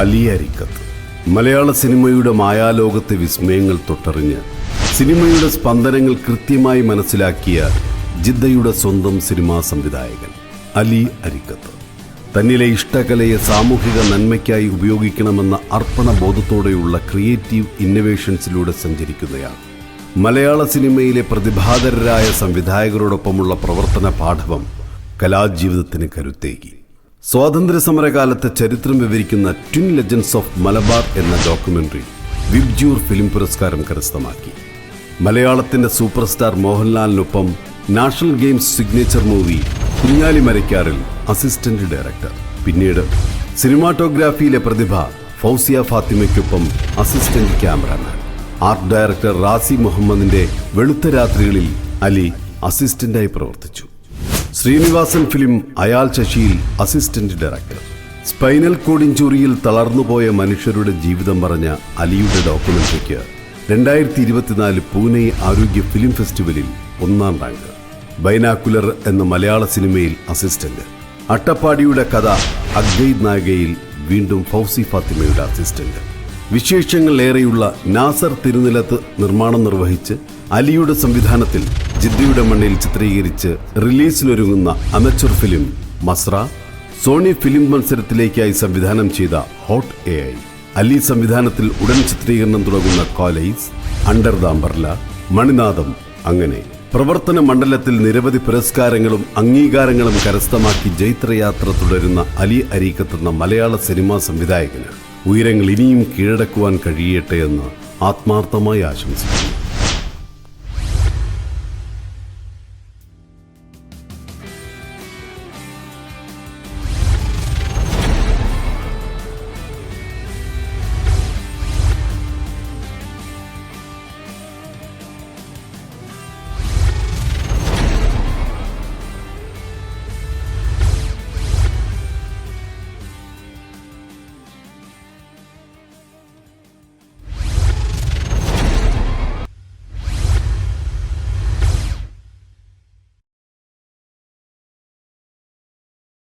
അലി അരിക്കത്ത് മലയാള സിനിമയുടെ മായാലോകത്തെ വിസ്മയങ്ങൾ തൊട്ടറിഞ്ഞ് സിനിമയുടെ സ്പന്ദനങ്ങൾ കൃത്യമായി മനസ്സിലാക്കിയ ജിദ്ദയുടെ സ്വന്തം സിനിമാ സംവിധായകൻ അലി അരിക്കത്ത് തന്നിലെ ഇഷ്ടകലയെ സാമൂഹിക നന്മയ്ക്കായി ഉപയോഗിക്കണമെന്ന അർപ്പണബോധത്തോടെയുള്ള ക്രിയേറ്റീവ് ഇന്നവേഷൻസിലൂടെ സഞ്ചരിക്കുന്നയാൾ. മലയാള സിനിമയിലെ പ്രതിഭാധരരായ സംവിധായകരോടൊപ്പമുള്ള പ്രവർത്തന പാഠവം കലാജീവിതത്തിന് കരുത്തേകി. സ്വാതന്ത്ര്യസമരകാലത്തെ ചരിത്രം വിവരിക്കുന്ന ട്വിൻ ലെജൻഡ്സ് ഓഫ് മലബാർ എന്ന ഡോക്യുമെന്ററി വിബ്ജ്യൂർ ഫിലിം പുരസ്കാരം കരസ്ഥമാക്കി. മലയാളത്തിന്റെ സൂപ്പർ സ്റ്റാർ മോഹൻലാലിനൊപ്പം national games signature movie Kunjali മരയ്ക്കാറിൽ അസിസ്റ്റന്റ് ഡയറക്ടർ. പിന്നീട് സിനിമാറ്റോഗ്രാഫിയിലെ പ്രതിഭ ഫൗസിയ ഫാത്തിമയ്ക്കൊപ്പം assistant cameraman. Art director Razi മുഹമ്മദിന്റെ വെളുത്ത രാത്രികളിൽ അലി അസിസ്റ്റന്റായി പ്രവർത്തിച്ചു. ശ്രീനിവാസൻ ഫിലിം അയാൾ ശശിയിൽ അസിസ്റ്റന്റ് ഡയറക്ടർ. സ്പൈനൽ കോഡ് ഇഞ്ചുറിയിൽ തളർന്നുപോയ മനുഷ്യരുടെ ജീവിതം പറഞ്ഞ അലിയുടെ ഡോക്യുമെന്ററിക്ക് 2024 പൂനെ ആരോഗ്യ ഫിലിം ഫെസ്റ്റിവലിൽ 1ാം റാങ്ക്. ബൈനാക്കുലർ എന്ന മലയാള സിനിമയിൽ അസിസ്റ്റന്റ്. അട്ടപ്പാടിയുടെ കഥ അദ്വൈത് നാഗയിൽ വീണ്ടും ഫൗസി ഫാത്തിമയുടെ അസിസ്റ്റന്റ്. വിശേഷങ്ങളേറെയുള്ള നാസർ തിരുനിലത്ത് നിർമ്മാണം നിർവഹിച്ച് അലിയുടെ സംവിധാനത്തിൽ ജിദ്ദയുടെ മണ്ണിൽ ചിത്രീകരിച്ച് റിലീസിനൊരുങ്ങുന്ന അമച്വർ ഫിലിം മസ്ര, സോണി ഫിലിം മത്സരത്തിലേക്കായി സംവിധാനം ചെയ്ത ഹോട്ട് AI, അലി സംവിധാനത്തിൽ ഉടൻ ചിത്രീകരണം തുടങ്ങുന്ന കോലേജ്, അണ്ടർ ദ അംബ്രല്ല, മണിനാഥം, അങ്ങനെ പ്രവർത്തന മണ്ഡലത്തിൽ നിരവധി പുരസ്കാരങ്ങളും അംഗീകാരങ്ങളും കരസ്ഥമാക്കി ജൈത്രയാത്ര തുടരുന്ന അലി അരിക്കത്ത് എന്ന മലയാള സിനിമാ സംവിധായകന് ഉയരങ്ങൾ ഇനിയും കീഴടക്കുവാൻ കഴിയട്ടെ എന്ന് ആത്മാർത്ഥമായി ആശംസിക്കുന്നു.